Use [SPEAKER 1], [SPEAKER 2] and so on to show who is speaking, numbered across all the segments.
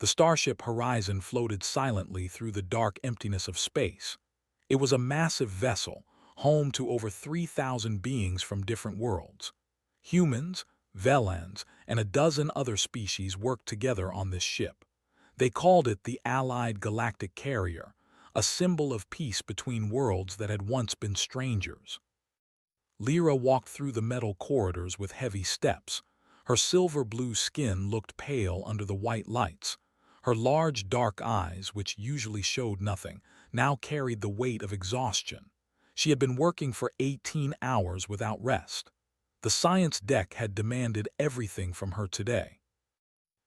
[SPEAKER 1] The starship Horizon floated silently through the dark emptiness of space. It was a massive vessel, home to over 3,000 beings from different worlds. Humans, Velans, and a dozen other species worked together on this ship. They called it the Allied Galactic Carrier, a symbol of peace between worlds that had once been strangers. Lyra walked through the metal corridors with heavy steps. Her silver-blue skin looked pale under the white lights. Her large, dark eyes, which usually showed nothing, now carried the weight of exhaustion. She had been working for 18 hours without rest. The science deck had demanded everything from her today.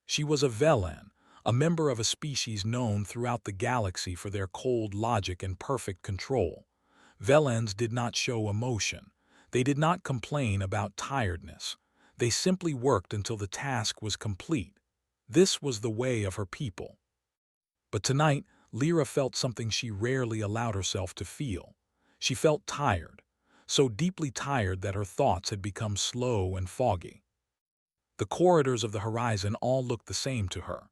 [SPEAKER 1] She was a Velan, a member of a species known throughout the galaxy for their cold logic and perfect control. Velans did not show emotion. They did not complain about tiredness. They simply worked until the task was complete. This was the way of her people. But tonight, Lyra felt something she rarely allowed herself to feel. She felt tired, so deeply tired that her thoughts had become slow and foggy. The corridors of the Horizon all looked the same to her.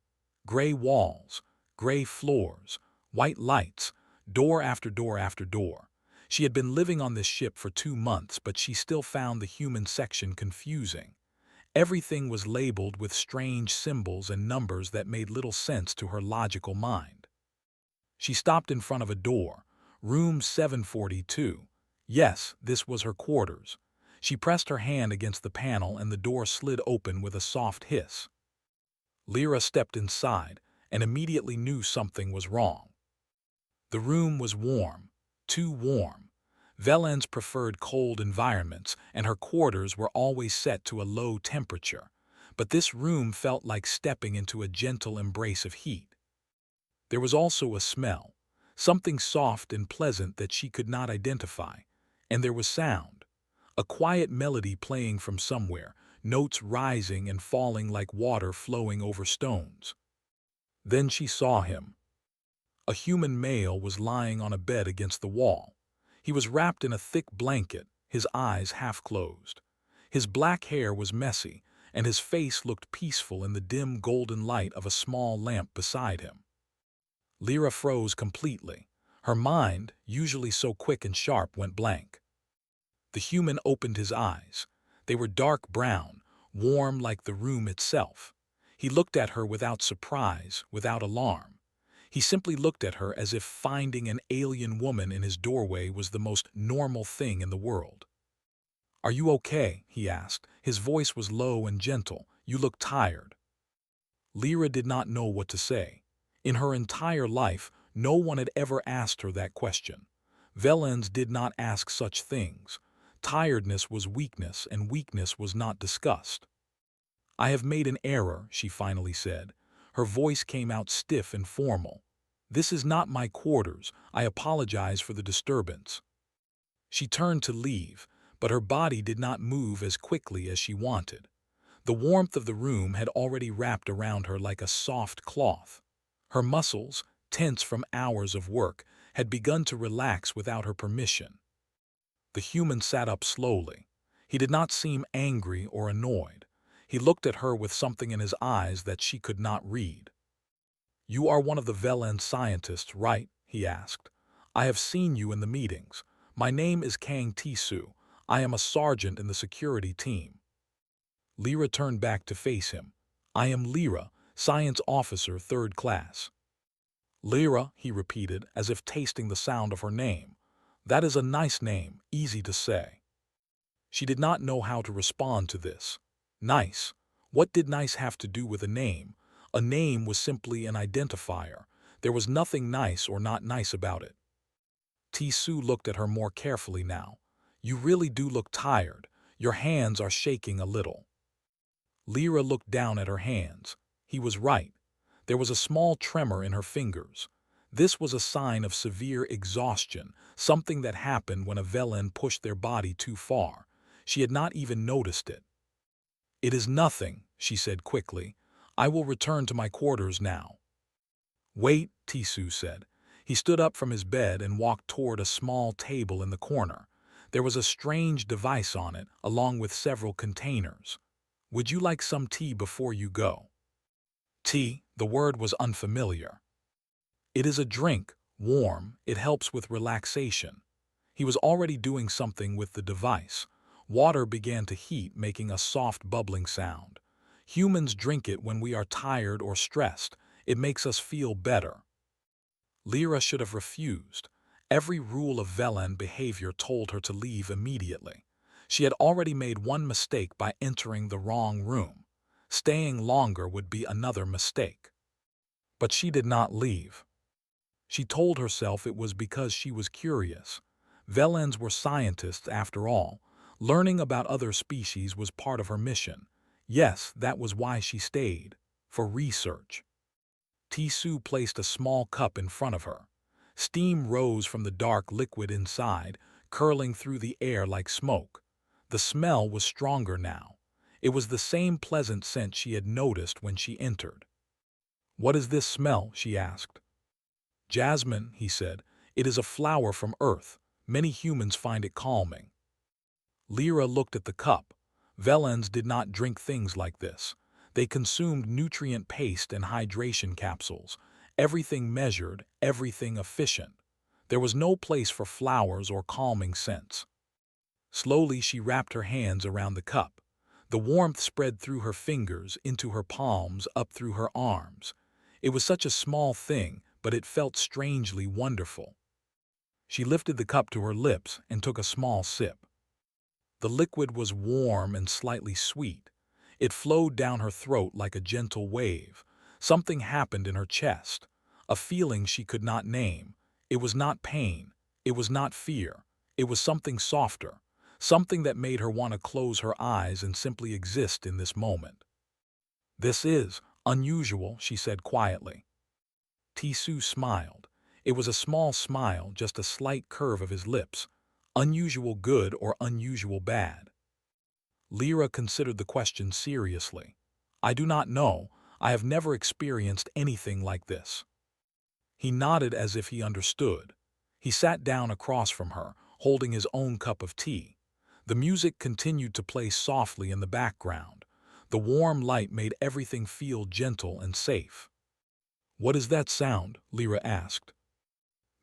[SPEAKER 1] Gray walls, gray floors, white lights, door after door after door. She had been living on this ship for 2 months, but she still found the human section confusing. Everything was labeled with strange symbols and numbers that made little sense to her logical mind. She stopped in front of a door, room 742. Yes, this was her quarters. She pressed her hand against the panel and the door slid open with a soft hiss. Lyra stepped inside and immediately knew something was wrong. The room was warm, too warm. Velans preferred cold environments, and her quarters were always set to a low temperature. But this room felt like stepping into a gentle embrace of heat. There was also a smell, something soft and pleasant that she could not identify. And there was sound, a quiet melody playing from somewhere, notes rising and falling like water flowing over stones. Then she saw him. A human male was lying on a bed against the wall. He was wrapped in a thick blanket, his eyes half closed. His black hair was messy, and his face looked peaceful in the dim golden light of a small lamp beside him. Lyra froze completely. Her mind, usually so quick and sharp, went blank. The human opened his eyes. They were dark brown, warm like the room itself. He looked at her without surprise, without alarm. He simply looked at her as if finding an alien woman in his doorway was the most normal thing in the world. "Are you okay?" he asked. His voice was low and gentle. "You look tired." Lyra did not know what to say. In her entire life, no one had ever asked her that question. Velans did not ask such things. Tiredness was weakness, and weakness was not discussed. "I have made an error," she finally said. Her voice came out stiff and formal. "This is not my quarters. I apologize for the disturbance." She turned to leave, but her body did not move as quickly as she wanted. The warmth of the room had already wrapped around her like a soft cloth. Her muscles, tense from hours of work, had begun to relax without her permission. The human sat up slowly. He did not seem angry or annoyed. He looked at her with something in his eyes that she could not read. "You are one of the Velan scientists, right?" he asked. "I have seen you in the meetings. My name is Kang Tisu. I am a sergeant in the security team." Lyra turned back to face him. "I am Lyra, science officer, 3rd class." "Lyra," he repeated, as if tasting the sound of her name. "That is a nice name, easy to say." She did not know how to respond to this. Nice. What did nice have to do with a name? A name was simply an identifier. There was nothing nice or not nice about it. Tisu looked at her more carefully now. "You really do look tired. Your hands are shaking a little." Lyra looked down at her hands. He was right. There was a small tremor in her fingers. This was a sign of severe exhaustion, something that happened when a Velan pushed their body too far. She had not even noticed it. "It is nothing," she said quickly. "I will return to my quarters now." "Wait," Tisu said. He stood up from his bed and walked toward a small table in the corner. There was a strange device on it, along with several containers. "Would you like some tea before you go?" Tea, the word was unfamiliar. It is a drink, warm, it helps with relaxation. He was already doing something with the device. Water began to heat, making a soft bubbling sound. Humans drink it when we are tired or stressed. It makes us feel better. Lyra should have refused. Every rule of Velan behavior told her to leave immediately. She had already made one mistake by entering the wrong room. Staying longer would be another mistake. But she did not leave. She told herself it was because she was curious. Velans were scientists after all. Learning about other species was part of her mission. Yes, that was why she stayed. For research. Tisu placed a small cup in front of her. Steam rose from the dark liquid inside, curling through the air like smoke. The smell was stronger now. It was the same pleasant scent she had noticed when she entered. "What is this smell?" she asked. "Jasmine," he said. "It is a flower from Earth. Many humans find it calming." Lyra looked at the cup. Velans did not drink things like this. They consumed nutrient paste and hydration capsules. Everything measured, everything efficient. There was no place for flowers or calming scents. Slowly she wrapped her hands around the cup. The warmth spread through her fingers, into her palms, up through her arms. It was such a small thing, but it felt strangely wonderful. She lifted the cup to her lips and took a small sip. The liquid was warm and slightly sweet. It flowed down her throat like a gentle wave. Something happened in her chest, a feeling she could not name. It was not pain. It was not fear. It was something softer, something that made her want to close her eyes and simply exist in this moment. "This is unusual," she said quietly. Tisu smiled. It was a small smile, just a slight curve of his lips. Unusual good or unusual bad? Lyra considered the question seriously. "I do not know. I have never experienced anything like this." He nodded as if he understood. He sat down across from her, holding his own cup of tea. The music continued to play softly in the background. The warm light made everything feel gentle and safe. "What is that sound?" Lyra asked.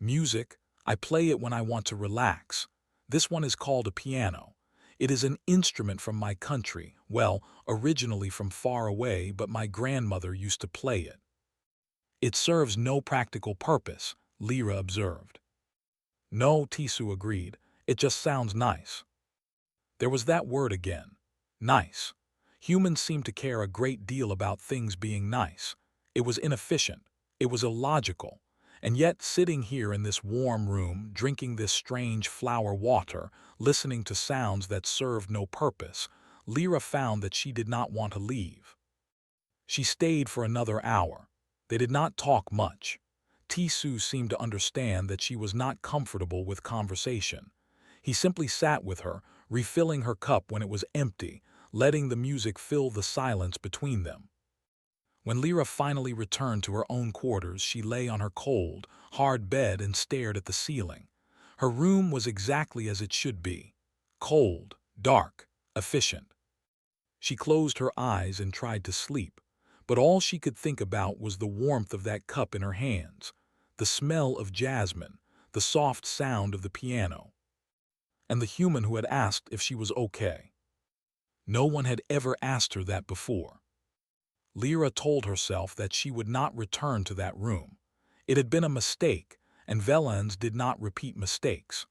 [SPEAKER 1] "Music. I play it when I want to relax. This one is called a piano. It is an instrument from my country, well, originally from far away, but my grandmother used to play it." "It serves no practical purpose," Lyra observed. "No," Tisu agreed. "It just sounds nice." There was that word again. Nice. Humans seem to care a great deal about things being nice. It was inefficient. It was illogical. And yet, sitting here in this warm room, drinking this strange flower water, listening to sounds that served no purpose, Lyra found that she did not want to leave. She stayed for another hour. They did not talk much. Tisu seemed to understand that she was not comfortable with conversation. He simply sat with her, refilling her cup when it was empty, letting the music fill the silence between them. When Lyra finally returned to her own quarters, she lay on her cold, hard bed and stared at the ceiling. Her room was exactly as it should be. Cold, dark, efficient. She closed her eyes and tried to sleep, but all she could think about was the warmth of that cup in her hands, the smell of jasmine, the soft sound of the piano, and the human who had asked if she was okay. No one had ever asked her that before. Lyra told herself that she would not return to that room. It had been a mistake, and Velans did not repeat mistakes.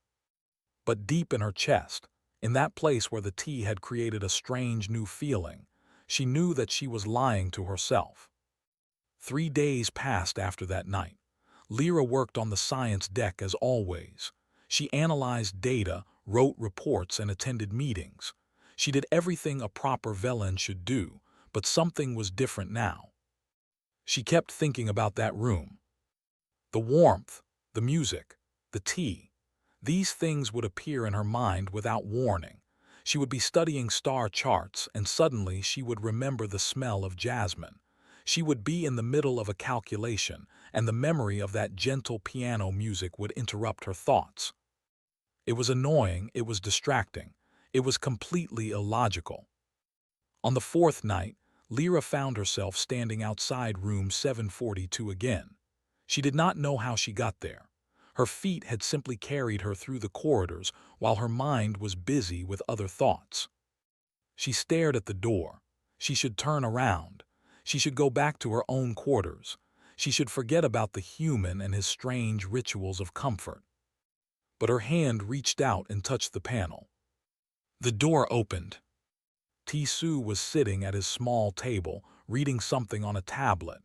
[SPEAKER 1] But deep in her chest, in that place where the tea had created a strange new feeling, she knew that she was lying to herself. 3 days passed after that night. Lyra worked on the science deck as always. She analyzed data, wrote reports, and attended meetings. She did everything a proper Velan should do, but something was different now. She kept thinking about that room. The warmth, the music, the tea. These things would appear in her mind without warning. She would be studying star charts, and suddenly she would remember the smell of jasmine. She would be in the middle of a calculation, and the memory of that gentle piano music would interrupt her thoughts. It was annoying, it was distracting, it was completely illogical. On the fourth night, Lyra found herself standing outside room 742 again. She did not know how she got there. Her feet had simply carried her through the corridors while her mind was busy with other thoughts. She stared at the door. She should turn around. She should go back to her own quarters. She should forget about the human and his strange rituals of comfort. But her hand reached out and touched the panel. The door opened. Tissu was sitting at his small table, reading something on a tablet.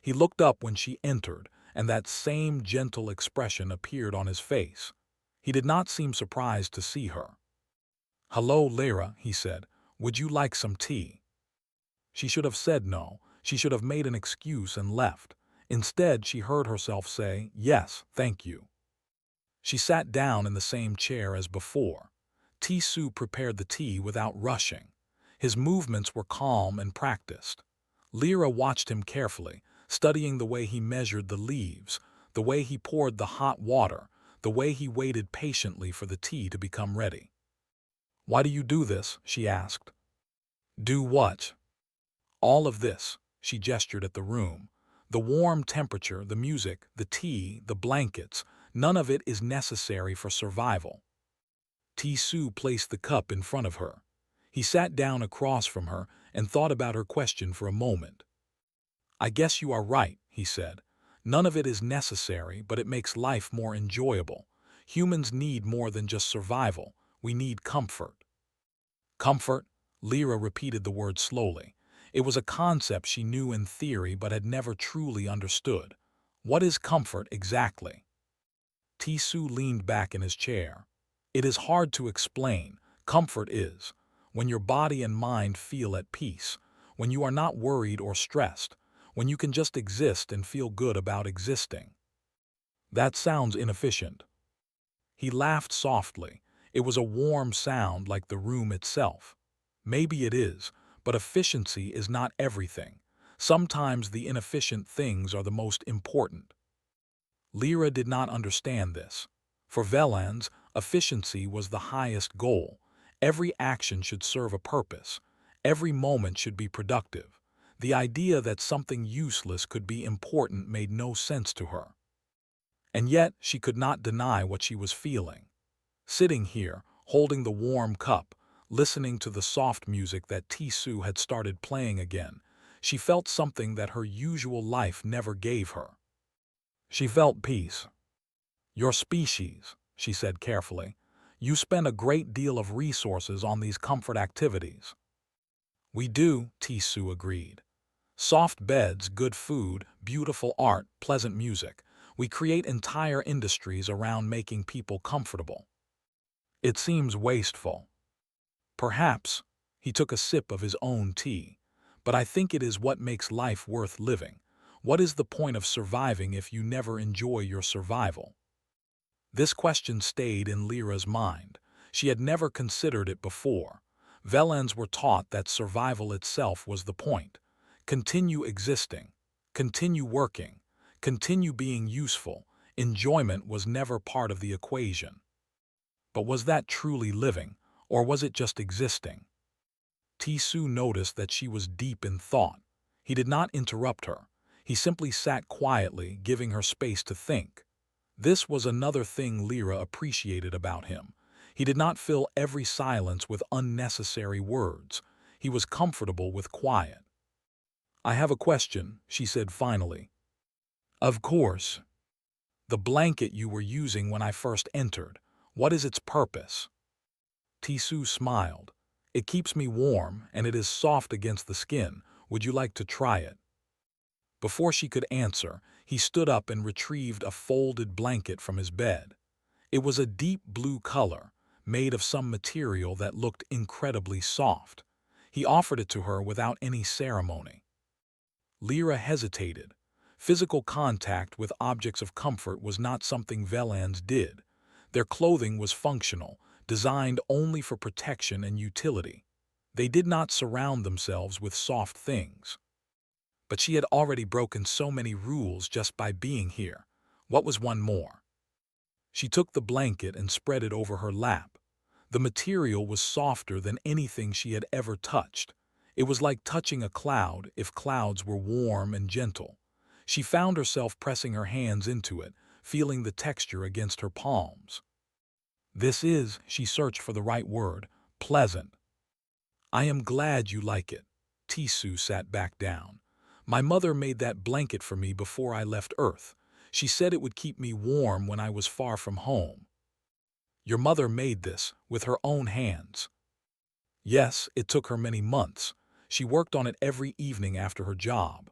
[SPEAKER 1] He looked up when she entered, and that same gentle expression appeared on his face. He did not seem surprised to see her. "Hello, Lyra," he said. "Would you like some tea?" She should have said no. She should have made an excuse and left. Instead, she heard herself say, "Yes, thank you." She sat down in the same chair as before. Tissu prepared the tea without rushing. His movements were calm and practiced. Lyra watched him carefully, studying the way he measured the leaves, the way he poured the hot water, the way he waited patiently for the tea to become ready. "Why do you do this?" she asked. "Do what?" "All of this," she gestured at the room. "The warm temperature, the music, the tea, the blankets, none of it is necessary for survival." Tissu placed the cup in front of her. He sat down across from her and thought about her question for a moment. "I guess you are right," he said. "None of it is necessary, but it makes life more enjoyable. Humans need more than just survival. We need comfort." "Comfort?" Lyra repeated the word slowly. It was a concept she knew in theory but had never truly understood. What is comfort exactly? Tissu leaned back in his chair. "It is hard to explain. Comfort is when your body and mind feel at peace, when you are not worried or stressed, when you can just exist and feel good about existing." "That sounds inefficient." He laughed softly. It was a warm sound like the room itself. "Maybe it is, but efficiency is not everything. Sometimes the inefficient things are the most important." Lyra did not understand this. For Velans, efficiency was the highest goal. Every action should serve a purpose. Every moment should be productive. The idea that something useless could be important made no sense to her. And yet she could not deny what she was feeling. Sitting here, holding the warm cup, listening to the soft music that Tissu had started playing again, she felt something that her usual life never gave her. She felt peace. "Your species," she said carefully, "you spend a great deal of resources on these comfort activities." "We do," Tissu agreed. "Soft beds, good food, beautiful art, pleasant music. We create entire industries around making people comfortable." "It seems wasteful." "Perhaps." He took a sip of his own tea. "But I think it is what makes life worth living. What is the point of surviving if you never enjoy your survival?" This question stayed in Lyra's mind. She had never considered it before. Velans were taught that survival itself was the point. Continue existing. Continue working. Continue being useful. Enjoyment was never part of the equation. But was that truly living, or was it just existing? Tissu noticed that she was deep in thought. He did not interrupt her. He simply sat quietly, giving her space to think. This was another thing Lyra appreciated about him. He did not fill every silence with unnecessary words. He was comfortable with quiet. "I have a question," she said finally. "Of course." "The blanket you were using when I first entered, what is its purpose?" Tissu smiled. "It keeps me warm, and it is soft against the skin. Would you like to try it?" Before she could answer, he stood up and retrieved a folded blanket from his bed. It was a deep blue color, made of some material that looked incredibly soft. He offered it to her without any ceremony. Lyra hesitated. Physical contact with objects of comfort was not something Velans did. Their clothing was functional, designed only for protection and utility. They did not surround themselves with soft things. But she had already broken so many rules just by being here. What was one more? She took the blanket and spread it over her lap. The material was softer than anything she had ever touched. It was like touching a cloud if clouds were warm and gentle. She found herself pressing her hands into it, feeling the texture against her palms. She searched for the right word, pleasant. I am glad you like it. Tisu sat back down. My mother made that blanket for me before I left Earth. She said it would keep me warm when I was far from home. Your mother made this with her own hands. Yes, it took her many months. She worked on it every evening after her job.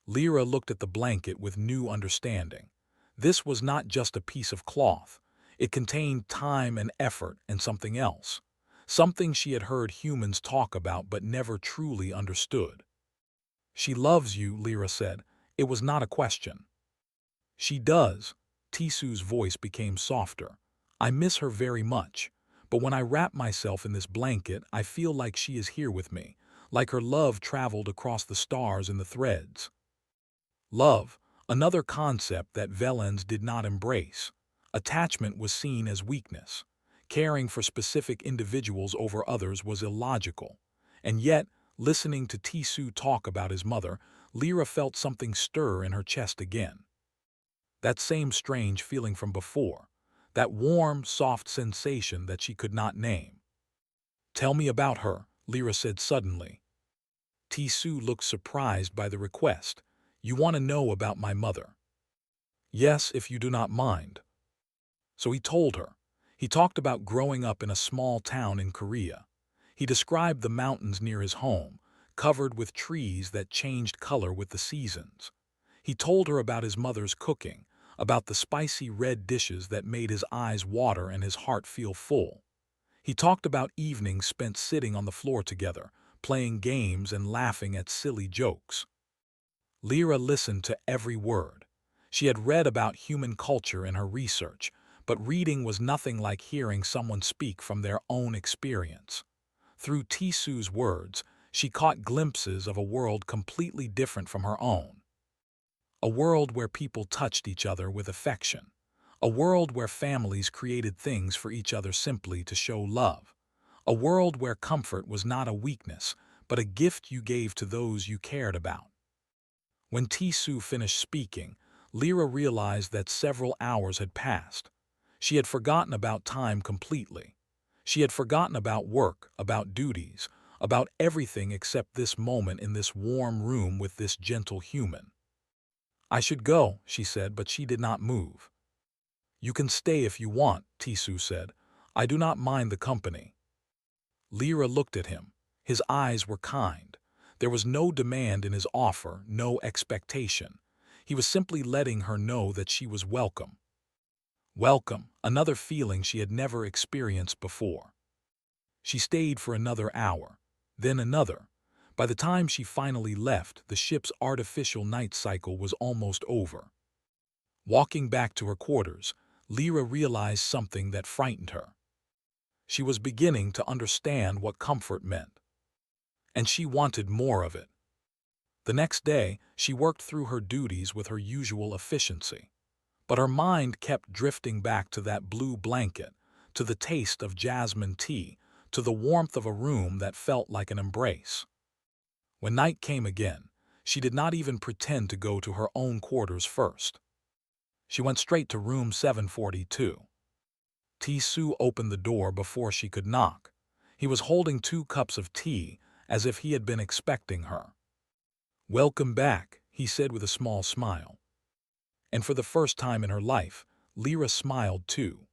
[SPEAKER 1] Lyra looked at the blanket with new understanding. This was not just a piece of cloth. It contained time and effort and something else. Something she had heard humans talk about but never truly understood. She loves you, Lyra said. It was not a question. She does. Tisu's voice became softer. I miss her very much. But when I wrap myself in this blanket, I feel like she is here with me, like her love traveled across the stars in the threads. Love, another concept that Velens did not embrace. Attachment was seen as weakness. Caring for specific individuals over others was illogical. And yet, listening to Tisu talk about his mother, Lyra felt something stir in her chest again. That same strange feeling from before. That warm, soft sensation that she could not name. Tell me about her, Lyra said suddenly. Tisu looked surprised by the request. You want to know about my mother? Yes, if you do not mind. So he told her. He talked about growing up in a small town in Korea. He described the mountains near his home, covered with trees that changed color with the seasons. He told her about his mother's cooking, about the spicy red dishes that made his eyes water and his heart feel full. He talked about evenings spent sitting on the floor together, playing games and laughing at silly jokes. Lyra listened to every word. She had read about human culture in her research, but reading was nothing like hearing someone speak from their own experience. Through Tisu's words, she caught glimpses of a world completely different from her own. A world where people touched each other with affection. A world where families created things for each other simply to show love. A world where comfort was not a weakness, but a gift you gave to those you cared about. When Tisu finished speaking, Lyra realized that several hours had passed. She had forgotten about time completely. She had forgotten about work, about duties, about everything except this moment in this warm room with this gentle human. I should go, she said, but she did not move. You can stay if you want, Tisu said. I do not mind the company. Lyra looked at him. His eyes were kind. There was no demand in his offer, no expectation. He was simply letting her know that she was welcome. Welcome, another feeling she had never experienced before. She stayed for another hour, then another. By the time she finally left, the ship's artificial night cycle was almost over. Walking back to her quarters, Lyra realized something that frightened her. She was beginning to understand what comfort meant. And she wanted more of it. The next day, she worked through her duties with her usual efficiency. But her mind kept drifting back to that blue blanket, to the taste of jasmine tea, to the warmth of a room that felt like an embrace. When night came again, she did not even pretend to go to her own quarters first. She went straight to room 742. Tisu opened the door before she could knock. He was holding 2 cups of tea, as if he had been expecting her. Welcome back, he said with a small smile. And for the first time in her life, Lyra smiled too.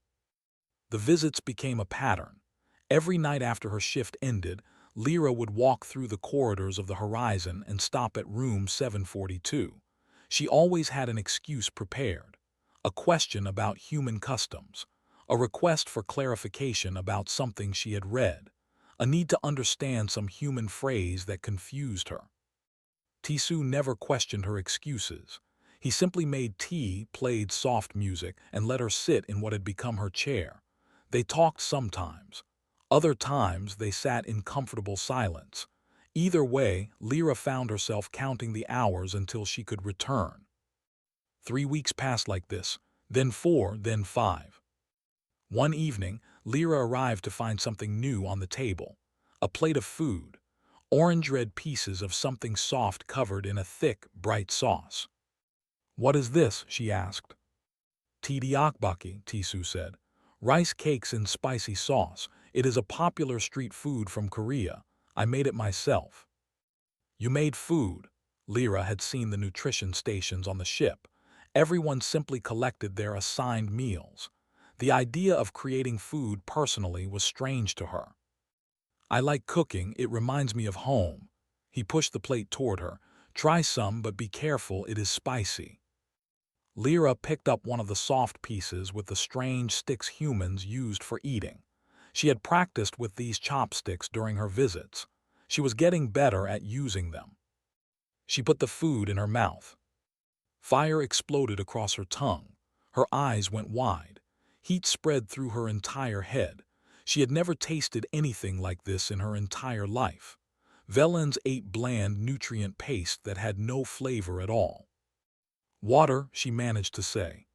[SPEAKER 1] The visits became a pattern. Every night after her shift ended, Lyra would walk through the corridors of the horizon and stop at room 742. She always had an excuse prepared. A question about human customs. A request for clarification about something she had read. A need to understand some human phrase that confused her. Tisu never questioned her excuses. He simply made tea, played soft music, and let her sit in what had become her chair. They talked sometimes. Other times they sat in comfortable silence. Either way, Lyra found herself counting the hours until she could return. 3 weeks passed like this, then 4, then 5. One evening, Lyra arrived to find something new on the table. A plate of food. orange-red pieces of something soft covered in a thick, bright sauce. "What is this?" she asked. "Tteokbokki," Tisu said. "Rice cakes in spicy sauce. It is a popular street food from Korea. I made it myself." You made food. Lyra had seen the nutrition stations on the ship. Everyone simply collected their assigned meals. The idea of creating food personally was strange to her. "I like cooking, it reminds me of home." He pushed the plate toward her. "Try some, but be careful, it is spicy." Lyra picked up one of the soft pieces with the strange sticks humans used for eating. She had practiced with these chopsticks during her visits. She was getting better at using them. She put the food in her mouth. Fire exploded across her tongue. Her eyes went wide. Heat spread through her entire head. She had never tasted anything like this in her entire life. Velens ate bland nutrient paste that had no flavor at all. "Water," she managed to say.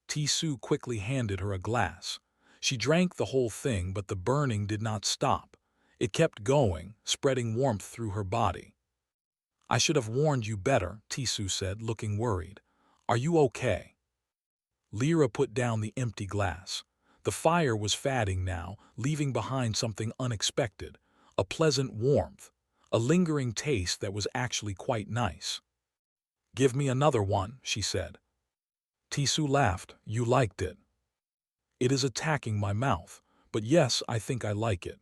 [SPEAKER 1] Tisu quickly handed her a glass. She drank the whole thing, but the burning did not stop. It kept going, spreading warmth through her body. "I should have warned you better," Tisu said, looking worried. "Are you okay?" Lyra put down the empty glass. The fire was fading now, leaving behind something unexpected, a pleasant warmth, a lingering taste that was actually quite nice. "Give me another one," she said. Tisu laughed. "You liked it." "It is attacking my mouth, but yes, I think I like it."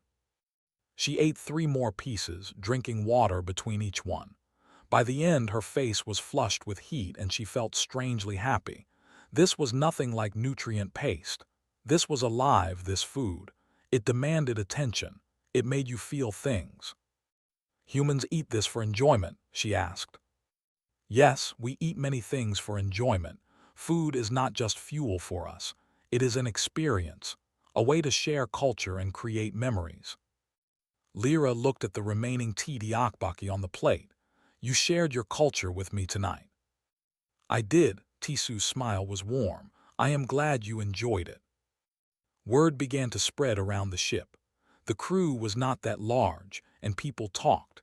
[SPEAKER 1] She ate 3 more pieces, drinking water between each one. By the end, her face was flushed with heat and she felt strangely happy. This was nothing like nutrient paste. This was alive, this food. It demanded attention. It made you feel things. "Humans eat this for enjoyment?" she asked. "Yes, we eat many things for enjoyment. Food is not just fuel for us. It is an experience, a way to share culture and create memories." Lyra looked at the remaining tteokbokki on the plate. "You shared your culture with me tonight." "I did." Tisu's smile was warm. "I am glad you enjoyed it." Word began to spread around the ship. The crew was not that large, and people talked.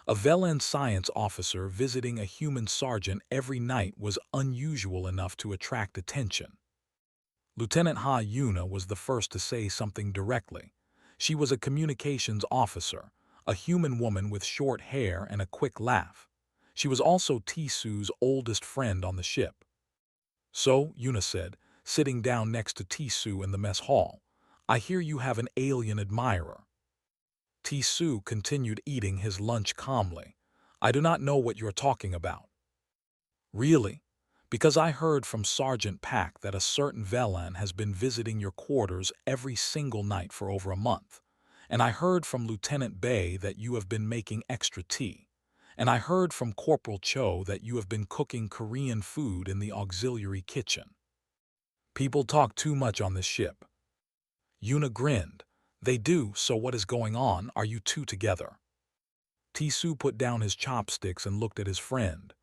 [SPEAKER 1] A Velen science officer visiting a human sergeant every night was unusual enough to attract attention. Lieutenant Ha Yuna was the first to say something directly. She was a communications officer, a human woman with short hair and a quick laugh. She was also Tisu's oldest friend on the ship. "So," Yuna said, sitting down next to Tisu in the mess hall, "I hear you have an alien admirer." Tisu continued eating his lunch calmly. "I do not know what you are talking about." "Really? Because I heard from Sergeant Pack that a certain Velan has been visiting your quarters every single night for over a month. And I heard from Lieutenant Bay that you have been making extra tea. And I heard from Corporal Cho that you have been cooking Korean food in the auxiliary kitchen. People talk too much on this ship." Yuna grinned. "They do, so what is going on? Are you two together?" Tisu put down his chopsticks and looked at his friend.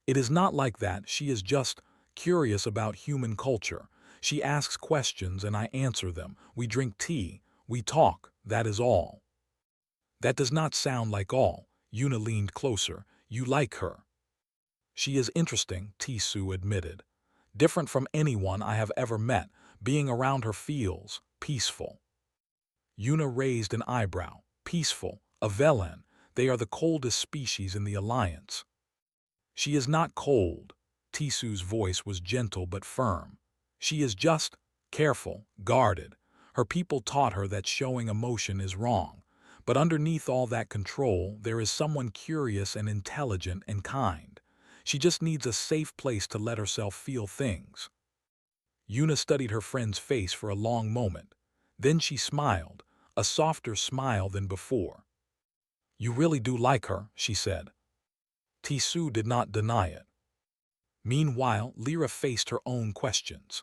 [SPEAKER 1] "It is not like that, she is just curious about human culture. She asks questions and I answer them. We drink tea, we talk, that is all." "That does not sound like all." Yuna leaned closer. "You like her." "She is interesting," Tisu admitted. "Different from anyone I have ever met. Being around her feels peaceful." Yuna raised an eyebrow. "Peaceful? A Velen? They are the coldest species in the Alliance." "She is not cold." Tisu's voice was gentle but firm. "She is just careful, guarded. Her people taught her that showing emotion is wrong. But underneath all that control, there is someone curious and intelligent and kind. She just needs a safe place to let herself feel things." Yuna studied her friend's face for a long moment. Then she smiled, a softer smile than before. "You really do like her," she said. Tisu did not deny it. Meanwhile, Lyra faced her own questions.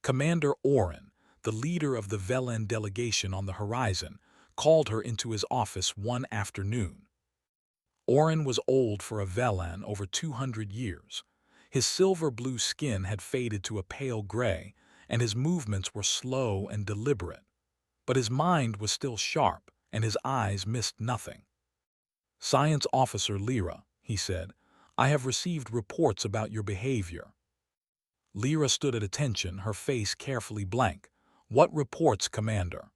[SPEAKER 1] Commander Oren, the leader of the Velen delegation on the horizon, called her into his office one afternoon. Oren was old for a Velan, over 200 years. His silver-blue skin had faded to a pale gray, and his movements were slow and deliberate. But his mind was still sharp, and his eyes missed nothing. "Science Officer Lyra," he said, "I have received reports about your behavior." Lyra stood at attention, her face carefully blank. "What reports, Commander?"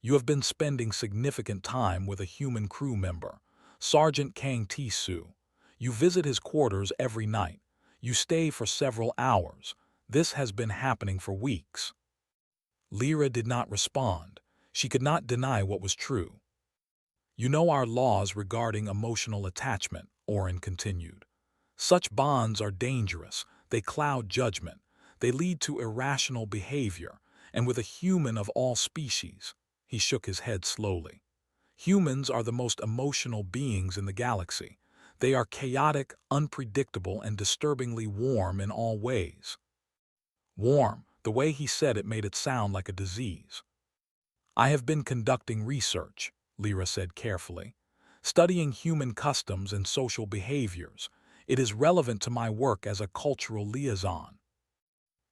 [SPEAKER 1] "You have been spending significant time with a human crew member, Sergeant Kang Tisu. You visit his quarters every night. You stay for several hours. This has been happening for weeks." Lyra did not respond. She could not deny what was true. "You know our laws regarding emotional attachment," Oren continued. "Such bonds are dangerous. They cloud judgment. They lead to irrational behavior. And with a human of all species," he shook his head slowly, "humans are the most emotional beings in the galaxy. They are chaotic, unpredictable, and disturbingly warm in all ways." Warm, the way he said it made it sound like a disease. "I have been conducting research," Lyra said carefully, "studying human customs and social behaviors. It is relevant to my work as a cultural liaison."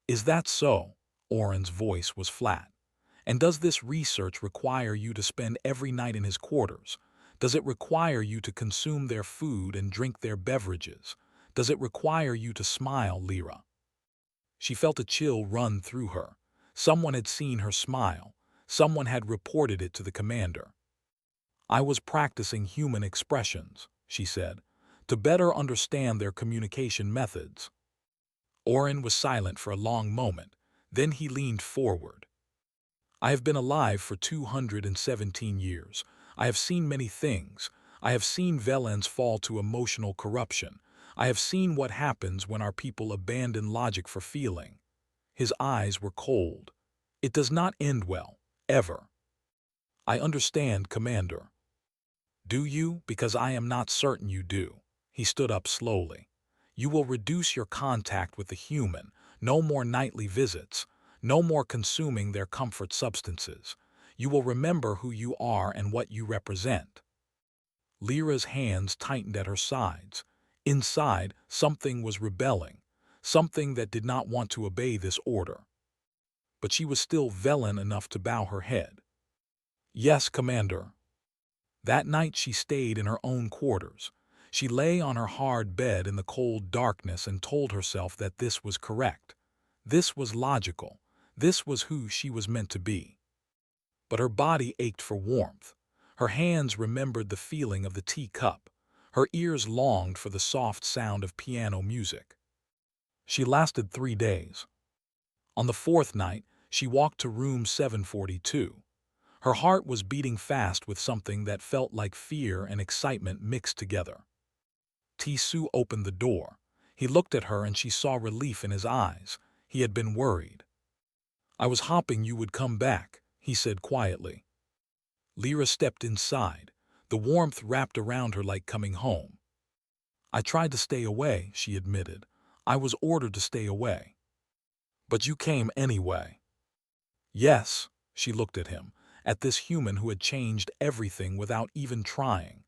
[SPEAKER 1] "Is that so?" Oren's voice was flat. "And does this research require you to spend every night in his quarters? Does it require you to consume their food and drink their beverages? Does it require you to smile, Lyra?" She felt a chill run through her. Someone had seen her smile. Someone had reported it to the commander. "I was practicing human expressions," she said, "to better understand their communication methods." Oren was silent for a long moment. Then he leaned forward. "I have been alive for 217 years. I have seen many things. I have seen Velens fall to emotional corruption. I have seen what happens when our people abandon logic for feeling." His eyes were cold. "It does not end well, ever." "I understand, Commander." "Do you? Because I am not certain you do." He stood up slowly. "You will reduce your contact with the human. No more nightly visits. No more consuming their comfort substances. You will remember who you are and what you represent." Lyra's hands tightened at her sides. Inside, something was rebelling, something that did not want to obey this order. But she was still Velen enough to bow her head. "Yes, Commander." That night she stayed in her own quarters. She lay on her hard bed in the cold darkness and told herself that this was correct. This was logical. This was who she was meant to be. But her body ached for warmth. Her hands remembered the feeling of the teacup. Her ears longed for the soft sound of piano music. She lasted 3 days. On the 4th night, she walked to room 742. Her heart was beating fast with something that felt like fear and excitement mixed together. Tisu opened the door. He looked at her and she saw relief in his eyes. He had been worried. "I was hoping you would come back," he said quietly. Lyra stepped inside. The warmth wrapped around her like coming home. "I tried to stay away," she admitted. "I was ordered to stay away." "But you came anyway." "Yes." She looked at him, at this human who had changed everything without even trying.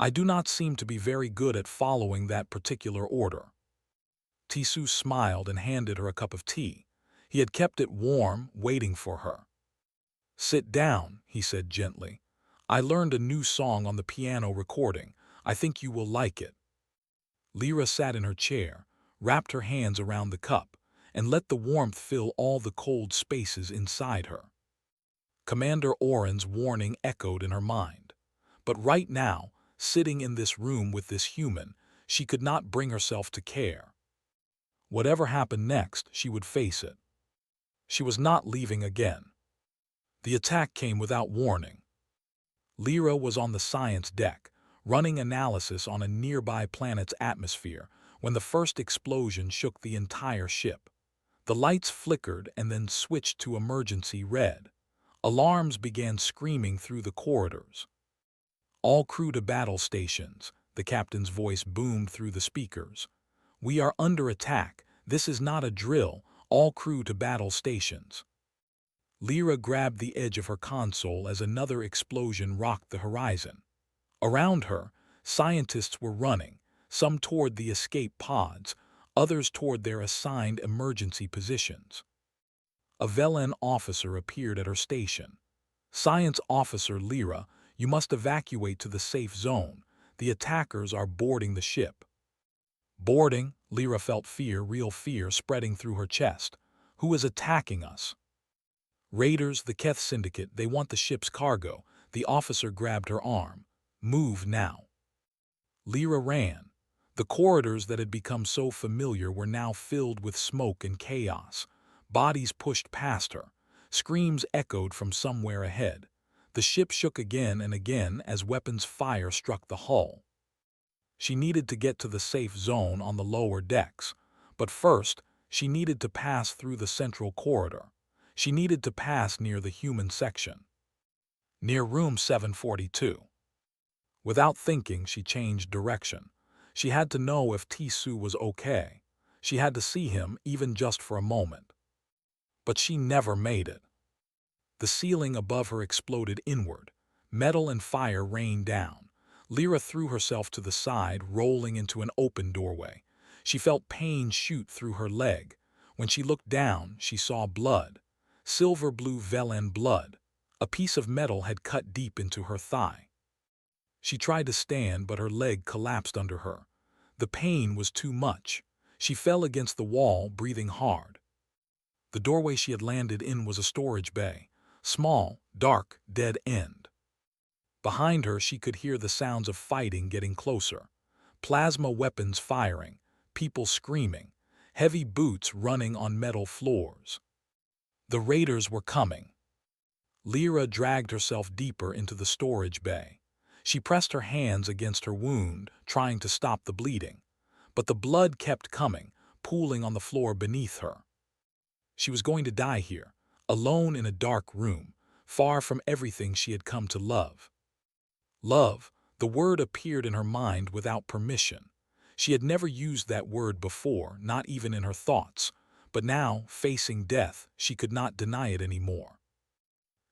[SPEAKER 1] "I do not seem to be very good at following that particular order." Tisu smiled and handed her a cup of tea. He had kept it warm, waiting for her. "Sit down," he said gently. "I learned a new song on the piano recording. I think you will like it." Lyra sat in her chair, wrapped her hands around the cup, and let the warmth fill all the cold spaces inside her. Commander Oren's warning echoed in her mind. But right now, sitting in this room with this human, she could not bring herself to care. Whatever happened next, she would face it. She was not leaving again. The attack came without warning. Lyra was on the science deck, running analysis on a nearby planet's atmosphere, when the first explosion shook the entire ship. The lights flickered and then switched to emergency red. Alarms began screaming through the corridors. "All crew to battle stations," the captain's voice boomed through the speakers. "We are under attack. This is not a drill. All crew to battle stations." Lyra grabbed the edge of her console as another explosion rocked the horizon. Around her, scientists were running, some toward the escape pods, others toward their assigned emergency positions. A Velen officer appeared at her station. "Science Officer Lyra, you must evacuate to the safe zone. The attackers are boarding the ship. Boarding, Lyra felt fear, real fear, spreading through her chest. Who is attacking us? Raiders, the Keth Syndicate, they want the ship's cargo. The officer grabbed her arm. Move now. Lyra ran. The corridors that had become so familiar were now filled with smoke and chaos. Bodies pushed past her. Screams echoed from somewhere ahead. The ship shook again and again as weapons fire struck the hull. She needed to get to the safe zone on the lower decks. But first, she needed to pass through the central corridor. She needed to pass near the human section. Near room 742. Without thinking, she changed direction. She had to know if Tisu was okay. She had to see him, even just for a moment. But she never made it. The ceiling above her exploded inward. Metal and fire rained down. Lyra threw herself to the side, rolling into an open doorway. She felt pain shoot through her leg. When she looked down, she saw blood. Silver-blue Velen blood. A piece of metal had cut deep into her thigh. She tried to stand, but her leg collapsed under her. The pain was too much. She fell against the wall, breathing hard. The doorway she had landed in was a storage bay. Small, dark, dead end. Behind her, she could hear the sounds of fighting getting closer. Plasma weapons firing, people screaming, heavy boots running on metal floors. The raiders were coming. Lyra dragged herself deeper into the storage bay. She pressed her hands against her wound, trying to stop the bleeding. But the blood kept coming, pooling on the floor beneath her. She was going to die here, alone in a dark room, far from everything she had come to love. Love, the word appeared in her mind without permission. She had never used that word before, not even in her thoughts. But now, facing death, she could not deny it anymore.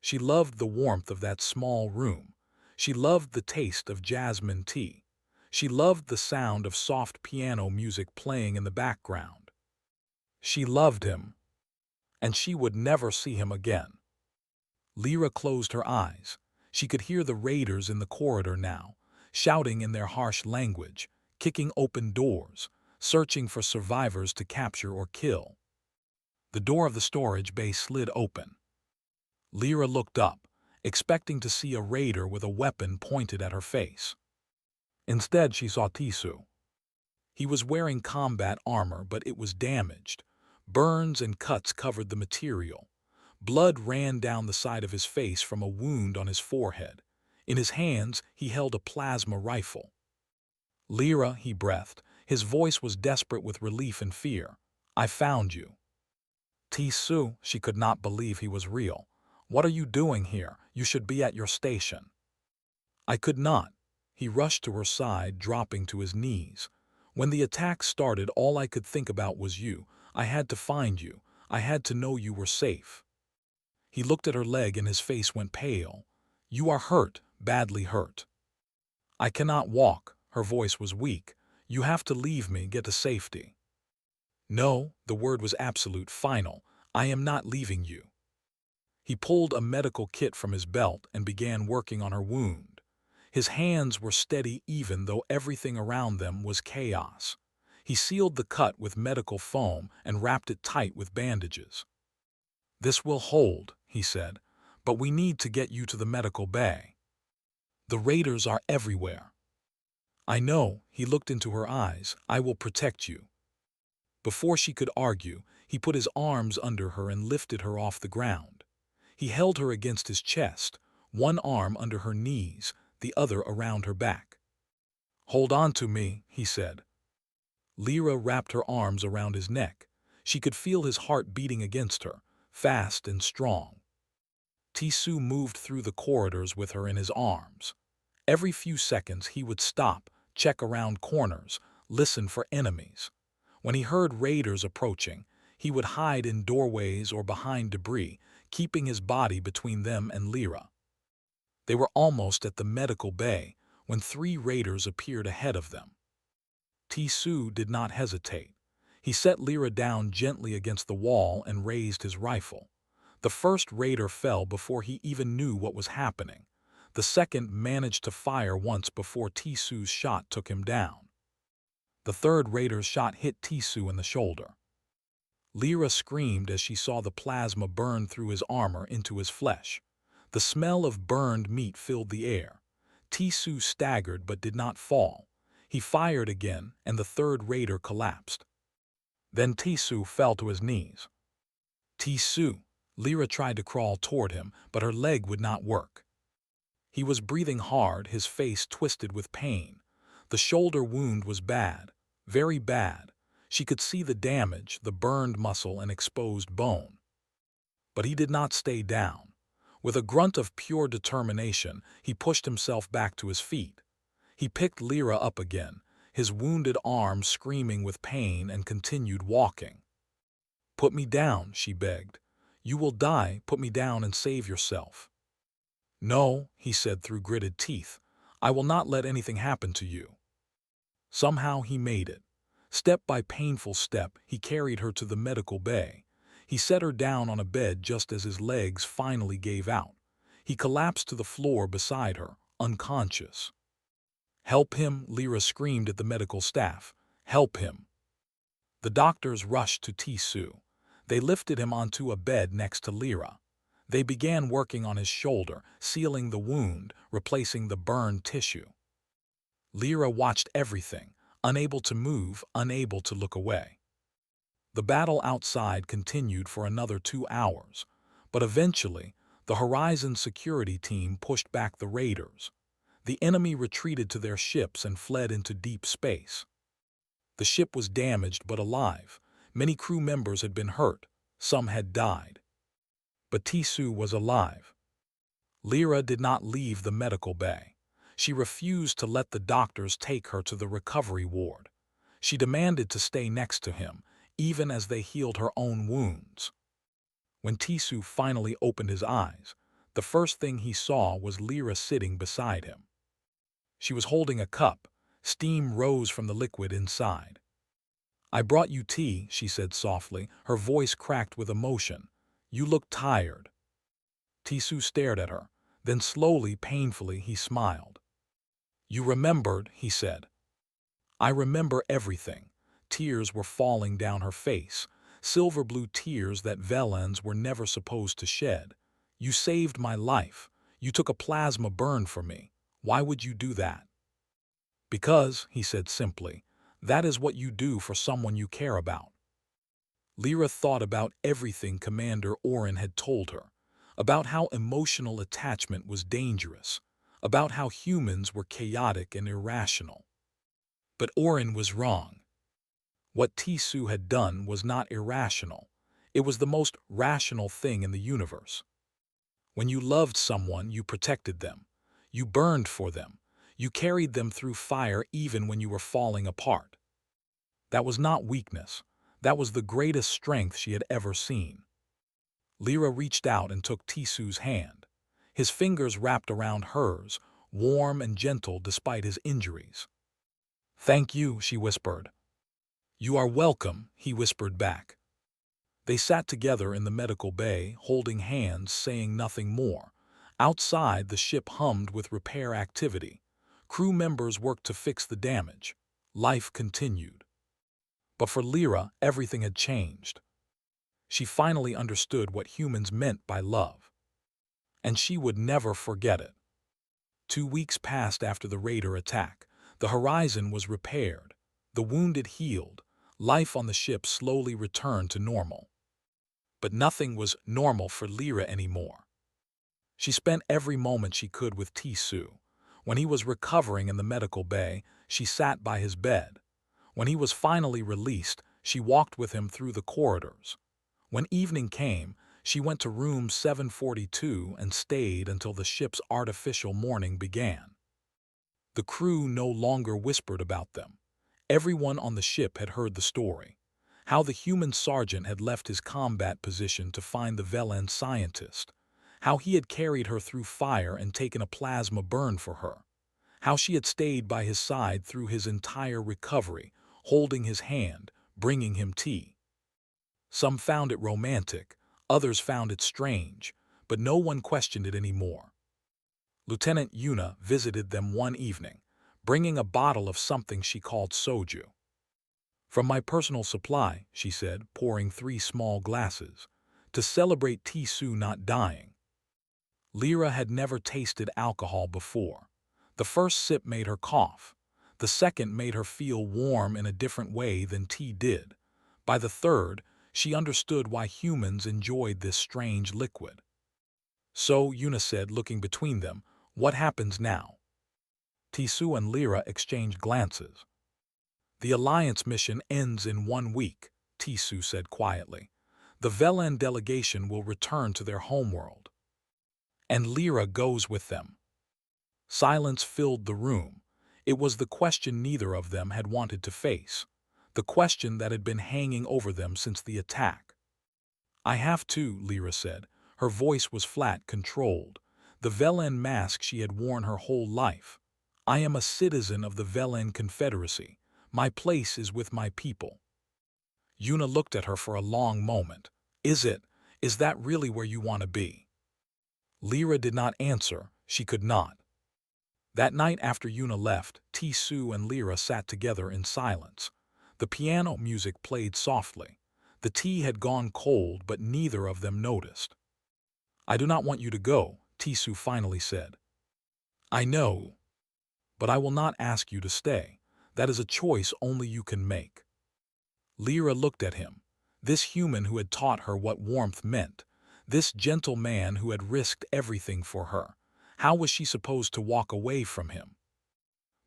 [SPEAKER 1] She loved the warmth of that small room. She loved the taste of jasmine tea. She loved the sound of soft piano music playing in the background. She loved him, and she would never see him again. Lyra closed her eyes. She could hear the raiders in the corridor now, shouting in their harsh language, kicking open doors, searching for survivors to capture or kill. The door of the storage bay slid open. Lyra looked up, expecting to see a raider with a weapon pointed at her face. Instead, she saw Tisu. He was wearing combat armor, but it was damaged. Burns and cuts covered the material. Blood ran down the side of his face from a wound on his forehead. In his hands, he held a plasma rifle. Lyra, he breathed. His voice was desperate with relief and fear. I found you. Tisu, she could not believe he was real. What are you doing here? You should be at your station. I could not. He rushed to her side, dropping to his knees. When the attack started, all I could think about was you. I had to find you. I had to know you were safe. He looked at her leg and his face went pale. You are hurt, badly hurt. I cannot walk. Her voice was weak. You have to leave me, get to safety. No, the word was absolute, final. I am not leaving you. He pulled a medical kit from his belt and began working on her wound. His hands were steady even though everything around them was chaos. He sealed the cut with medical foam and wrapped it tight with bandages. This will hold, he said, but we need to get you to the medical bay. The raiders are everywhere. I know, he looked into her eyes. I will protect you. Before she could argue, he put his arms under her and lifted her off the ground. He held her against his chest, one arm under her knees, the other around her back. Hold on to me, he said. Lyra wrapped her arms around his neck. She could feel his heart beating against her, fast and strong. Tisu moved through the corridors with her in his arms. Every few seconds he would stop, check around corners, listen for enemies. When he heard raiders approaching, he would hide in doorways or behind debris, keeping his body between them and Lyra. They were almost at the medical bay when 3 raiders appeared ahead of them. Tisu did not hesitate. He set Lyra down gently against the wall and raised his rifle. The first raider fell before he even knew what was happening. The second managed to fire once before Tisu's shot took him down. The third raider's shot hit Tisu in the shoulder. Lyra screamed as she saw the plasma burn through his armor into his flesh. The smell of burned meat filled the air. Tisu staggered but did not fall. He fired again, and the third raider collapsed. Then Tisu fell to his knees. Tisu! Lyra tried to crawl toward him, but her leg would not work. He was breathing hard, his face twisted with pain. The shoulder wound was bad, very bad. She could see the damage, the burned muscle and exposed bone. But he did not stay down. With a grunt of pure determination, he pushed himself back to his feet. He picked Lyra up again, his wounded arm screaming with pain, and continued walking. "Put me down," she begged. "You will die. Put me down and save yourself." "No," he said through gritted teeth. "I will not let anything happen to you." Somehow he made it. Step by painful step, he carried her to the medical bay. He set her down on a bed just as his legs finally gave out. He collapsed to the floor beside her, unconscious. "Help him," Lyra screamed at the medical staff. "Help him." The doctors rushed to Tisu. They lifted him onto a bed next to Lyra. They began working on his shoulder, sealing the wound, replacing the burned tissue. Lyra watched everything, unable to move, unable to look away. The battle outside continued for another 2 hours, but eventually, the Horizon security team pushed back the raiders. The enemy retreated to their ships and fled into deep space. The ship was damaged but alive. Many crew members had been hurt, some had died. But Tisu was alive. Lyra did not leave the medical bay. She refused to let the doctors take her to the recovery ward. She demanded to stay next to him, even as they healed her own wounds. When Tisu finally opened his eyes, the first thing he saw was Lyra sitting beside him. She was holding a cup. Steam rose from the liquid inside. "I brought you tea," she said softly, her voice cracked with emotion. "You look tired." Tisu stared at her. Then slowly, painfully, he smiled. "You remembered," he said. "I remember everything." Tears were falling down her face, silver blue tears that Velans were never supposed to shed. "You saved my life. You took a plasma burn for me. Why would you do that?" "Because," he said simply, "that is what you do for someone you care about." Lyra thought about everything Commander Orin had told her, about how emotional attachment was dangerous, about how humans were chaotic and irrational. But Orin was wrong. What Tisu had done was not irrational. It was the most rational thing in the universe. When you loved someone, you protected them. You burned for them. You carried them through fire even when you were falling apart. That was not weakness. That was the greatest strength she had ever seen. Lyra reached out and took Tisu's hand. His fingers wrapped around hers, warm and gentle despite his injuries. "Thank you," she whispered. "You are welcome," he whispered back. They sat together in the medical bay, holding hands, saying nothing more. Outside, the ship hummed with repair activity. Crew members worked to fix the damage. Life continued. But for Lyra, everything had changed. She finally understood what humans meant by love. And she would never forget it. 2 weeks passed after the raider attack. The Horizon was repaired. The wounded healed. Life on the ship slowly returned to normal. But nothing was normal for Lyra anymore. She spent every moment she could with Tisu. When he was recovering in the medical bay, she sat by his bed. When he was finally released, she walked with him through the corridors. When evening came, she went to room 742 and stayed until the ship's artificial morning began. The crew no longer whispered about them. Everyone on the ship had heard the story. How the human sergeant had left his combat position to find the Velan scientist. How he had carried her through fire and taken a plasma burn for her. How she had stayed by his side through his entire recovery, holding his hand, bringing him tea. Some found it romantic, others found it strange, but no one questioned it anymore. Lieutenant Yuna visited them one evening, bringing a bottle of something she called soju. "From my personal supply," she said, pouring 3 small glasses, "to celebrate Tisu not dying." Lyra had never tasted alcohol before. The first sip made her cough. The second made her feel warm in a different way than tea did. By the third, she understood why humans enjoyed this strange liquid. "So," Yuna said, looking between them, "what happens now?" Tisu and Lyra exchanged glances. "The Alliance mission ends in 1 week," Tisu said quietly. "The Velen delegation will return to their homeworld. And Lyra goes with them." Silence filled the room. It was the question neither of them had wanted to face, the question that had been hanging over them since the attack. "I have to," Lyra said. Her voice was flat, controlled, the Velen mask she had worn her whole life. "I am a citizen of the Velen Confederacy. My place is with my people." Yuna looked at her for a long moment. Is that really where you want to be?" Lyra did not answer. She could not. That night after Yuna left, Tisu and Lyra sat together in silence. The piano music played softly. The tea had gone cold, but neither of them noticed. "I do not want you to go," Tisu finally said. "I know. But I will not ask you to stay. That is a choice only you can make." Lyra looked at him. This human who had taught her what warmth meant. This gentle man who had risked everything for her. How was she supposed to walk away from him?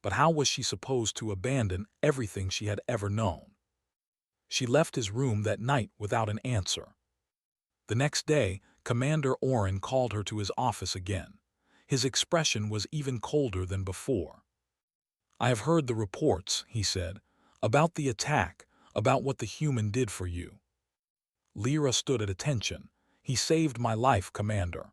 [SPEAKER 1] But how was she supposed to abandon everything she had ever known? She left his room that night without an answer. The next day, Commander Oren called her to his office again. His expression was even colder than before. "I have heard the reports," he said, "about the attack, about what the human did for you." Lyra stood at attention. "He saved my life, Commander.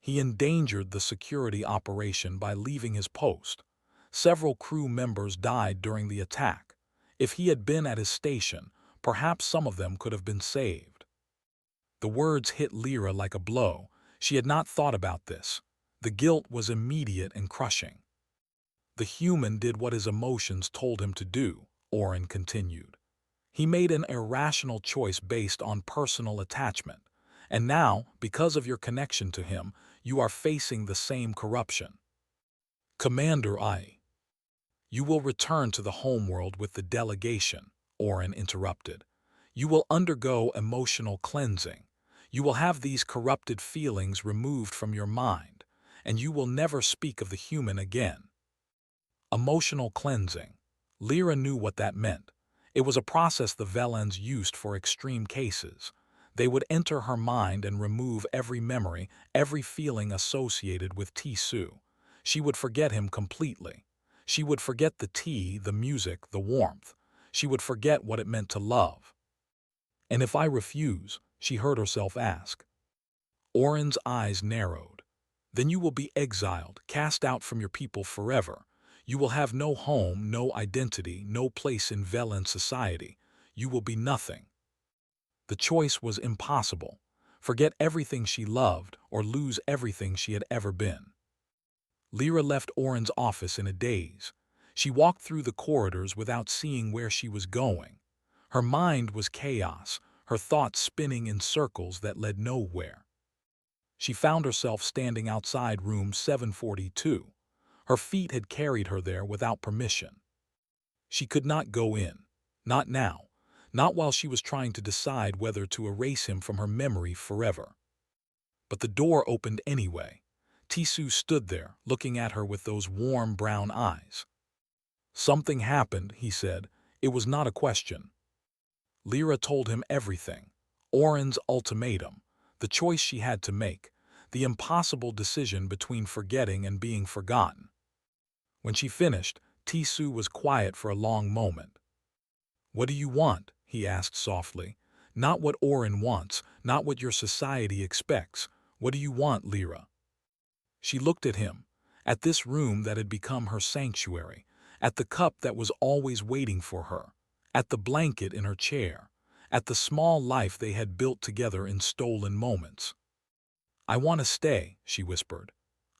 [SPEAKER 1] He endangered the security operation by leaving his post. Several crew members died during the attack. If he had been at his station, perhaps some of them could have been saved." The words hit Lyra like a blow. She had not thought about this. The guilt was immediate and crushing. "The human did what his emotions told him to do," Oren continued. "He made an irrational choice based on personal attachment. And now, because of your connection to him, you are facing the same corruption." "Commander, You will return to the homeworld with the delegation," Oren interrupted. "You will undergo emotional cleansing. You will have these corrupted feelings removed from your mind, and you will never speak of the human again." Emotional cleansing. Lyra knew what that meant. It was a process the Velens used for extreme cases. They would enter her mind and remove every memory, every feeling associated with Tisu. She would forget him completely. She would forget the tea, the music, the warmth. She would forget what it meant to love. "And if I refuse?" she heard herself ask. Oren's eyes narrowed. "Then you will be exiled, cast out from your people forever. You will have no home, no identity, no place in Velen society. You will be nothing." The choice was impossible. Forget everything she loved or lose everything she had ever been. Lyra left Oren's office in a daze. She walked through the corridors without seeing where she was going. Her mind was chaos, her thoughts spinning in circles that led nowhere. She found herself standing outside room 742. Her feet had carried her there without permission. She could not go in. Not now. Not while she was trying to decide whether to erase him from her memory forever. But the door opened anyway. Tisu stood there, looking at her with those warm brown eyes. "Something happened," he said. It was not a question. Lyra told him everything. Oren's ultimatum, the choice she had to make, the impossible decision between forgetting and being forgotten. When she finished, Tisu was quiet for a long moment. "What do you want?" he asked softly. "Not what Oren wants, not what your society expects. What do you want, Lyra?" She looked at him, at this room that had become her sanctuary, at the cup that was always waiting for her, at the blanket in her chair, at the small life they had built together in stolen moments. "I want to stay," she whispered.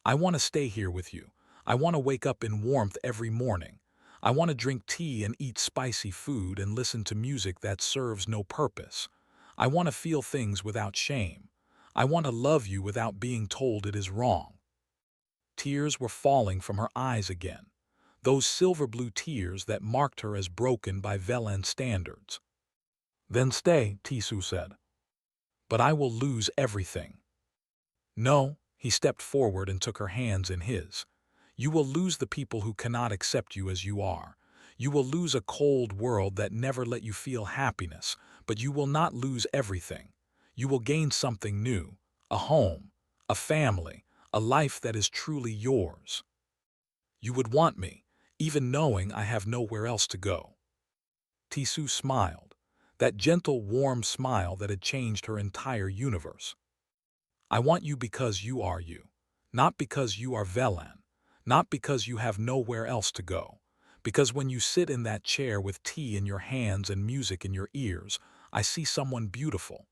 [SPEAKER 1] I want to stay here with you. I want to wake up in warmth every morning. I want to drink tea and eat spicy food and listen to music that serves no purpose. I want to feel things without shame. I want to love you without being told it is wrong. Tears were falling from her eyes again, those silver-blue tears that marked her as broken by Velan standards. Then stay, Tisu said. But I will lose everything. No, he stepped forward and took her hands in his. You will lose the people who cannot accept you as you are. You will lose a cold world that never let you feel happiness, but you will not lose everything. You will gain something new, a home, a family, a life that is truly yours. You would want me, even knowing I have nowhere else to go. Tisu smiled, that gentle, warm smile that had changed her entire universe. I want you because you are you, not because you are Velan, not because you have nowhere else to go. Because when you sit in that chair with tea in your hands and music in your ears, I see someone beautiful.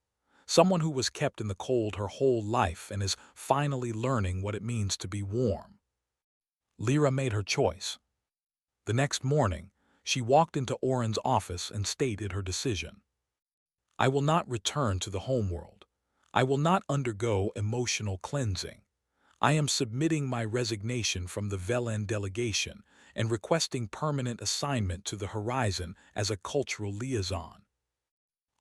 [SPEAKER 1] Someone who was kept in the cold her whole life and is finally learning what it means to be warm. Lyra made her choice. The next morning, she walked into Oren's office and stated her decision. I will not return to the homeworld. I will not undergo emotional cleansing. I am submitting my resignation from the Velan delegation and requesting permanent assignment to the Horizon as a cultural liaison.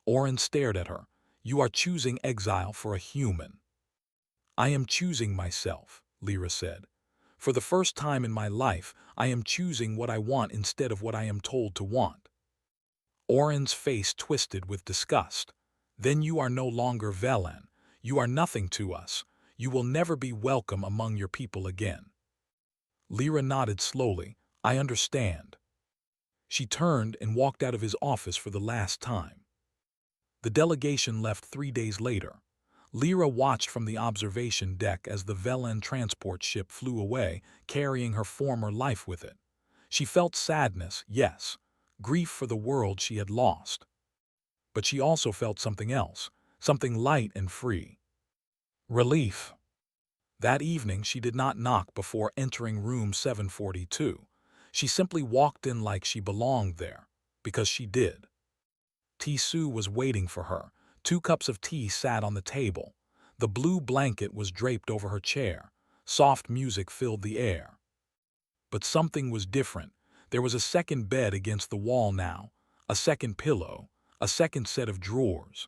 [SPEAKER 1] Oren stared at her. You are choosing exile for a human. I am choosing myself, Lyra said. For the first time in my life, I am choosing what I want instead of what I am told to want. Oren's face twisted with disgust. Then you are no longer Velan. You are nothing to us. You will never be welcome among your people again. Lyra nodded slowly. I understand. She turned and walked out of his office for the last time. The delegation left 3 days later. Lyra watched from the observation deck as the Velan transport ship flew away, carrying her former life with it. She felt sadness, yes, grief for the world she had lost. But she also felt something else, something light and free. Relief. That evening she did not knock before entering room 742. She simply walked in like she belonged there, because she did. Tisu was waiting for her. 2 cups of tea sat on the table. The blue blanket was draped over her chair. Soft music filled the air. But something was different. There was a second bed against the wall now, a second pillow, a second set of drawers.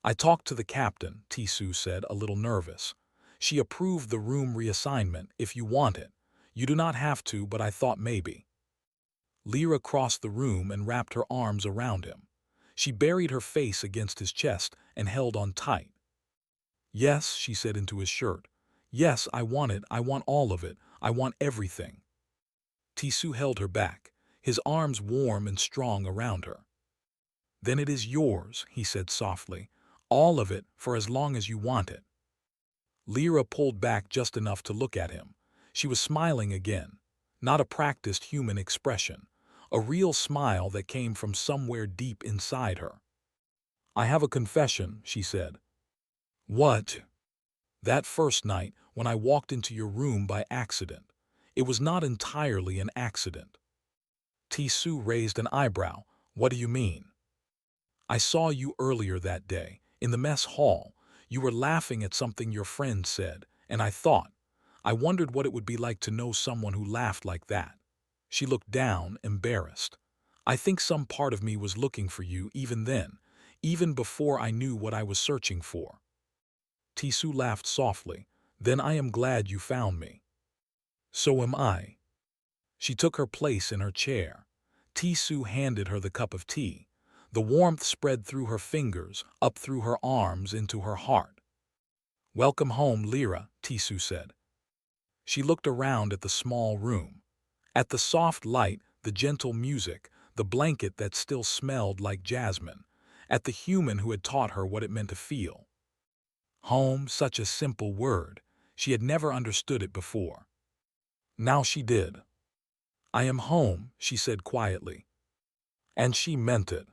[SPEAKER 1] I talked to the captain, Tisu said, a little nervous. She approved the room reassignment if you want it. You do not have to, but I thought maybe. Lyra crossed the room and wrapped her arms around him. She buried her face against his chest and held on tight. Yes, she said into his shirt. Yes, I want it. I want all of it. I want everything. Tisu held her back, his arms warm and strong around her. Then it is yours, he said softly. All of it for as long as you want it. Lyra pulled back just enough to look at him. She was smiling again, not a practiced human expression, a real smile that came from somewhere deep inside her. I have a confession, she said. What? That first night, when I walked into your room by accident, it was not entirely an accident. Tisu raised an eyebrow. What do you mean? I saw you earlier that day, in the mess hall. You were laughing at something your friend said, and I wondered what it would be like to know someone who laughed like that. She looked down, embarrassed. I think some part of me was looking for you even then, even before I knew what I was searching for. Tisu laughed softly. Then I am glad you found me. So am I. She took her place in her chair. Tisu handed her the cup of tea. The warmth spread through her fingers, up through her arms, into her heart. Welcome home, Lyra, Tisu said. She looked around at the small room. At the soft light, the gentle music, the blanket that still smelled like jasmine. At the human who had taught her what it meant to feel. Home, such a simple word. She had never understood it before. Now she did. I am home, she said quietly. And she meant it.